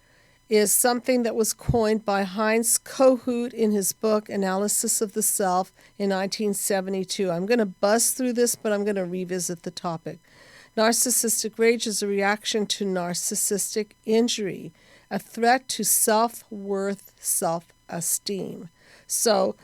is something that was coined by Heinz Kohut in his book Analysis of the Self in 1972. I'm going to buzz through this, but I'm going to revisit the topic. Narcissistic rage is a reaction to narcissistic injury, a threat to self-worth, self-esteem. So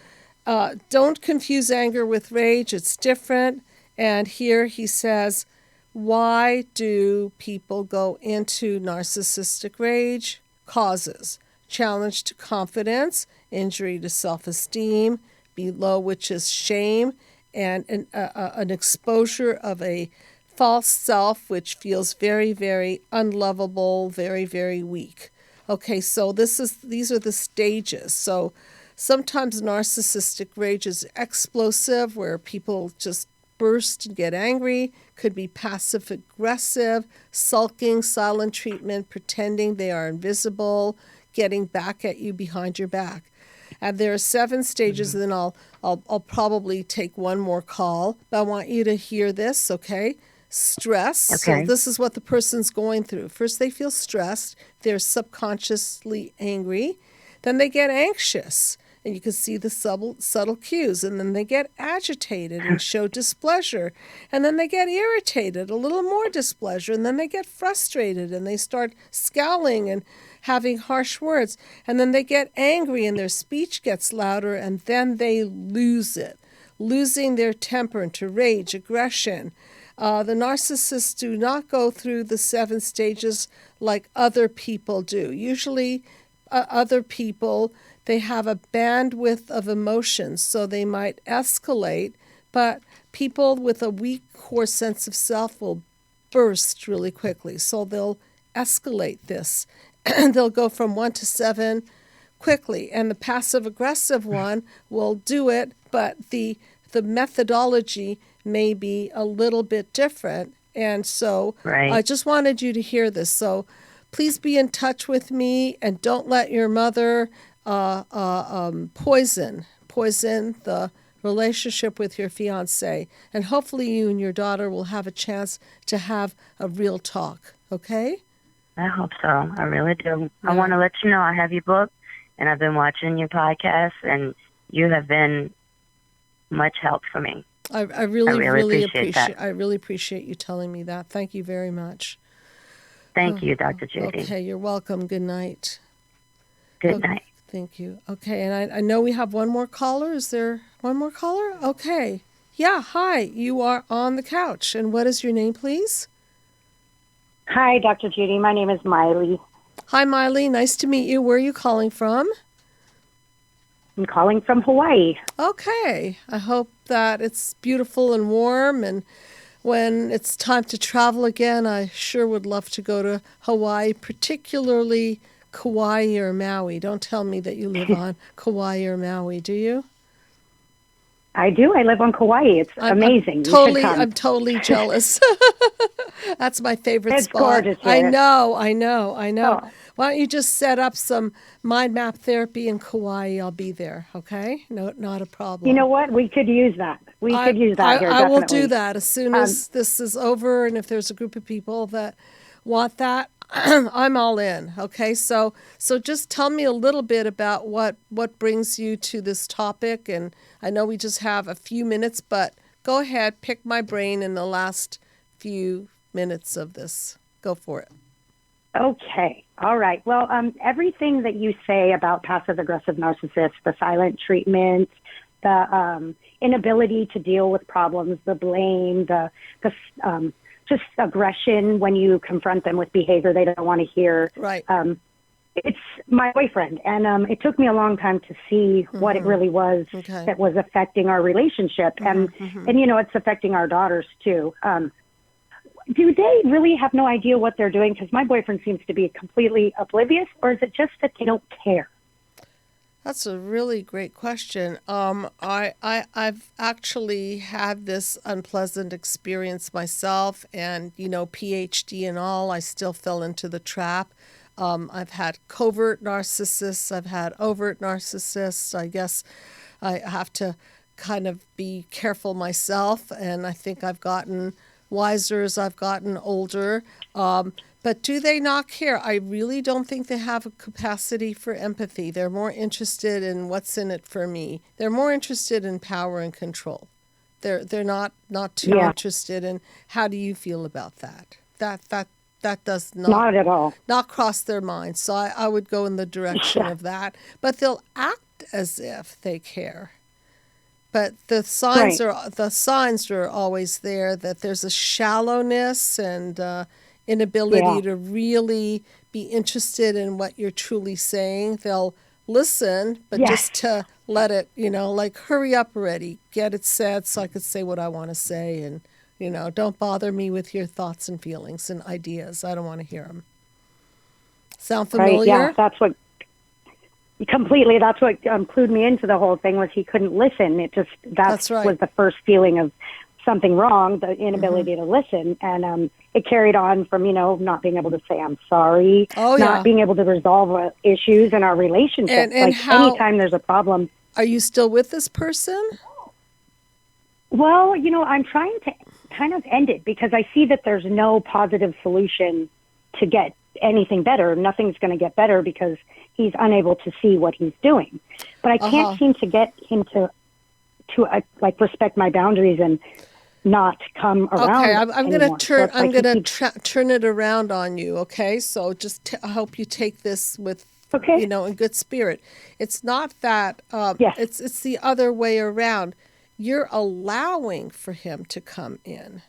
don't confuse anger with rage. It's different. And here he says, why do people go into narcissistic rage? Causes: challenge to confidence, injury to self-esteem, below which is shame, and an exposure of a false self which feels very, very unlovable, very, very weak. Okay, so these are the stages. So sometimes narcissistic rage is explosive, where people just burst and get angry. Could be passive aggressive, sulking, silent treatment, pretending they are invisible, getting back at you behind your back. And there are 7 stages, and then I'll probably take one more call. But I want you to hear this, okay? Stress. Okay. So this is what the person's going through. First, they feel stressed. They're subconsciously angry. Then they get anxious. And you can see the subtle cues. And then they get agitated and show displeasure. And then they get irritated, a little more displeasure. And then they get frustrated and they start scowling and having harsh words. And then they get angry and their speech gets louder, and then they lose it, losing their temper into rage, aggression. The narcissists do not go through the 7 stages like other people do. Usually other people, they have a bandwidth of emotions, so they might escalate, but people with a weak core sense of self will burst really quickly. So they'll escalate this, and they'll go from 1 to 7 quickly. And the passive-aggressive one will do it, but the methodology may be a little bit different. And so I just wanted you to hear this. So please be in touch with me, and don't let your mother poison the relationship with your fiancé. And hopefully you and your daughter will have a chance to have a real talk, okay? I hope so. I really do. Yeah. I want to let you know I have your book, and I've been watching your podcast, and you have been much help for me. I really appreciate I really appreciate you telling me that. Thank you very much. Thank you, Dr. Judy. Okay, you're welcome. Good night. Good night. Thank you. Okay, and I know we have one more caller. Is there one more caller? Okay. Yeah, hi. You are on the couch. And what is your name, please? Hi, Dr. Judy. My name is Miley. Hi, Miley. Nice to meet you. Where are you calling from? I'm calling from Hawaii. Okay. I hope that it's beautiful and warm, and when it's time to travel again, I sure would love to go to Hawaii, particularly Kauai or Maui. Don't tell me that you live on Kauai or Maui, do you? I do. I live on Kauai. It's amazing. I'm totally jealous. That's my favorite spot. It's gorgeous here. I know. Oh. Why don't you just set up some mind map therapy in Kauai? I'll be there, okay? No, not a problem. You know what? We could use that. We could use that here, I will do that as soon as this is over, and if there's a group of people that want that, I'm all in, okay? So just tell me a little bit about what brings you to this topic, and I know we just have a few minutes, but go ahead, pick my brain in the last few minutes of this. Go for it. Okay. All right. Well, everything that you say about passive aggressive narcissists, the silent treatment, the inability to deal with problems, the blame, the just aggression when you confront them with behavior they don't want to hear. Right. It's my boyfriend, and it took me a long time to see what it really was that was affecting our relationship, and it's affecting our daughters too. Do they really have no idea what they're doing? Because my boyfriend seems to be completely oblivious, or is it just that they don't care? That's a really great question. I've actually had this unpleasant experience myself, and PhD and all, I still fell into the trap. I've had covert narcissists. I've had overt narcissists. I guess I have to kind of be careful myself, and I think I've gotten wiser as I've gotten older. But do they not care? I really don't think they have a capacity for empathy. They're more interested in what's in it for me. They're more interested in power and control. They're not too interested in how do you feel about that. That does not at all not cross their minds. So I would go in the direction of that. But they'll act as if they care. But the signs are always there that there's a shallowness and inability to really be interested in what you're truly saying. They'll listen, but just to let it, like hurry up already, get it said so I could say what I want to say, and don't bother me with your thoughts and feelings and ideas. I don't want to hear them. Sound familiar? Right, yeah, that's what clued me into the whole thing was he couldn't listen. That's right. Was the first feeling of something wrong, the inability to listen. And it carried on from, not being able to say I'm sorry, not being able to resolve issues in our relationship. And anytime there's a problem. Are you still with this person? Well, I'm trying to kind of end it because I see that there's no positive solution to get anything better. Nothing's going to get better because he's unable to see what he's doing. But I can't seem to get him to respect my boundaries and not come around. Okay, I'm going to turn it around on you. Okay, so just I hope you take this with in good spirit. It's not that. It's the other way around. You're allowing for him to come in.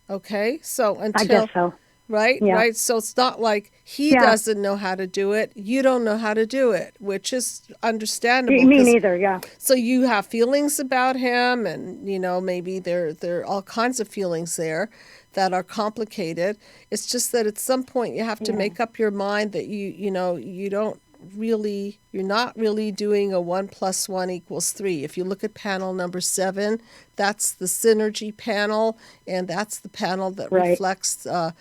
Okay, so until I guess so. Right? Yeah. Right. So it's not like he doesn't know how to do it. You don't know how to do it, which is understandable. Me neither, yeah. So you have feelings about him, and, maybe there are all kinds of feelings there that are complicated. It's just that at some point you have to make up your mind that you're not really doing a 1 + 1 = 3. If you look at panel number 7, that's the synergy panel, and that's the panel that reflects a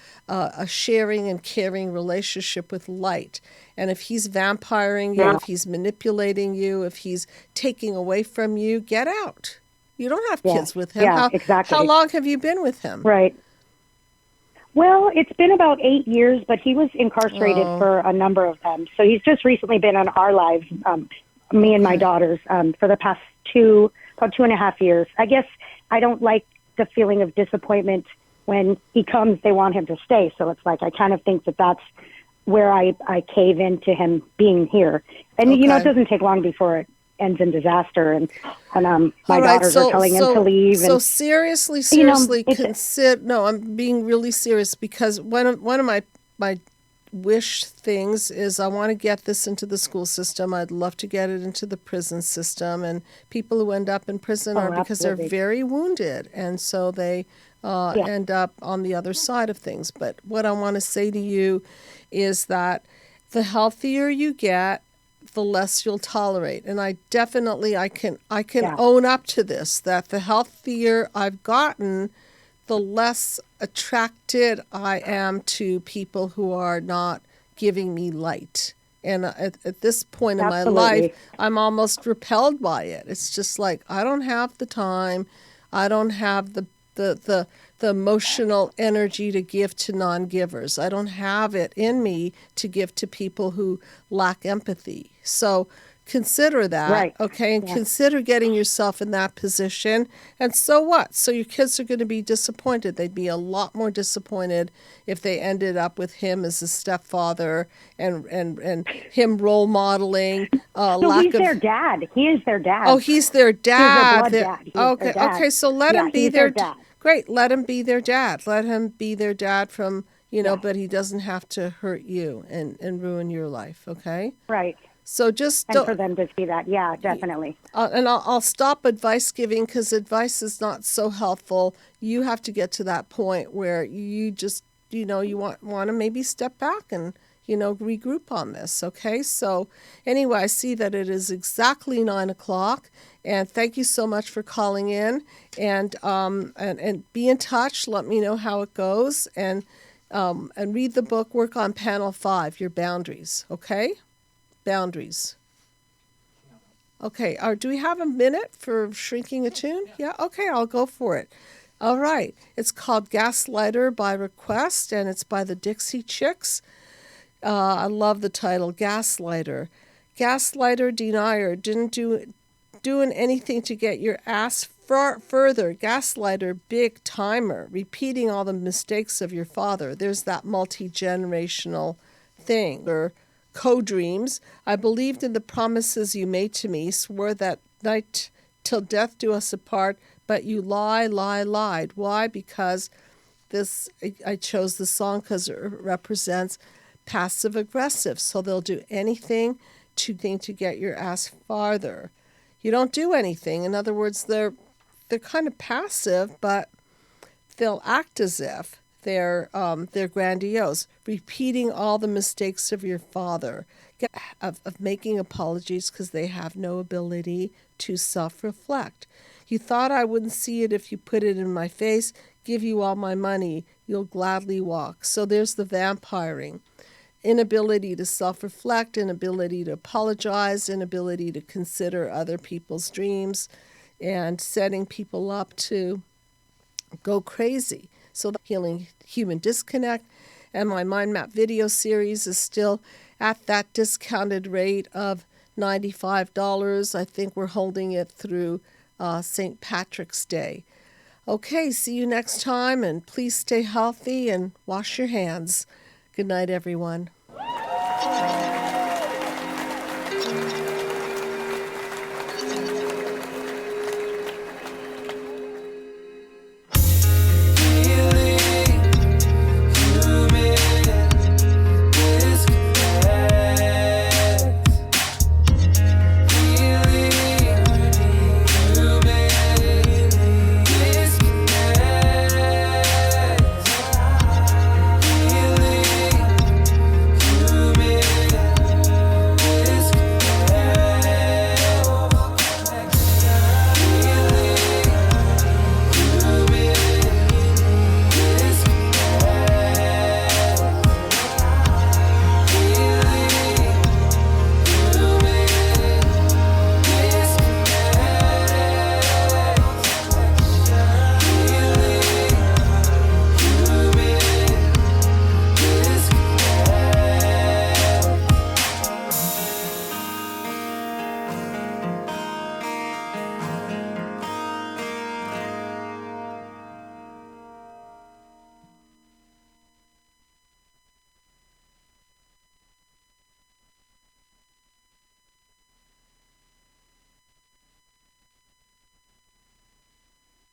sharing and caring relationship with light. And if he's vampiring you, if he's manipulating you, if he's taking away from you, get out. You don't have kids with him. Exactly. How long have you been with him? Right. Well, it's been about 8 years, but he was incarcerated for a number of them. So he's just recently been in our lives, me and my daughters, for the past about 2.5 years. I guess I don't like the feeling of disappointment when he comes, they want him to stay. So it's like I kind of think that that's where I cave into him being here. And, it doesn't take long before it ends in disaster, and my daughters are telling him to leave. So seriously, consider. No, I'm being really serious because one of my wish things is I want to get this into the school system. I'd love to get it into the prison system, and people who end up in prison are because they're very wounded, and so they end up on the other side of things. But what I want to say to you is that the healthier you get, the less you'll tolerate. And I can own up to this, that the healthier I've gotten, the less attracted I am to people who are not giving me light. And at this point in my life, I'm almost repelled by it. It's just like, I don't have the time. I don't have the emotional energy to give to non-givers. I don't have it in me to give to people who lack empathy. So Consider that, Right. okay, and Yeah. consider getting yourself in that position. And so what? So your kids are going to be disappointed. They'd be a lot more disappointed if they ended up with him as a stepfather and him role modeling So lack he's of. their dad. He is their dad. Oh, he's their He's their dad. blood dad. He's Okay, their dad. okay. So let Yeah, him be he's their their dad. Great. Let him be their dad. Let him be their dad from Yeah. but he doesn't have to hurt you and ruin your life. Okay. Right. So just And don't. for them to see that, yeah, definitely. And I'll stop advice giving because advice is not so helpful. You have to get to that point where you just, you want to maybe step back and, regroup on this. Okay. So anyway, I see that it is exactly 9:00, and thank you so much for calling in, and be in touch. Let me know how it goes, and read the book, work on panel 5, your boundaries. Okay. Boundaries. Okay, do we have a minute for shrinking a tune? Yeah, okay, I'll go for it. All right, it's called Gaslighter by Request, and it's by the Dixie Chicks. I love the title, Gaslighter. Gaslighter denier didn't doing anything to get your ass further. Gaslighter big timer, repeating all the mistakes of your father. There's that multi-generational thing, or co-dreams. I believed in the promises you made to me, swore that night till death do us apart, but you lied. Why? Because I chose the song because it represents passive aggressive. So they'll do anything to get your ass farther. You don't do anything. In other words, they're kind of passive, but they'll act as if they're grandiose, repeating all the mistakes of your father, of making apologies because they have no ability to self-reflect. You thought I wouldn't see it if you put it in my face, give you all my money, you'll gladly walk. So there's the vampiring. Inability to self-reflect, inability to apologize, inability to consider other people's dreams, and setting people up to go crazy. So the Healing Human Disconnect and my Mind Map video series is still at that discounted rate of $95. I think we're holding it through St. Patrick's Day. Okay, see you next time, and please stay healthy and wash your hands. Good night, everyone.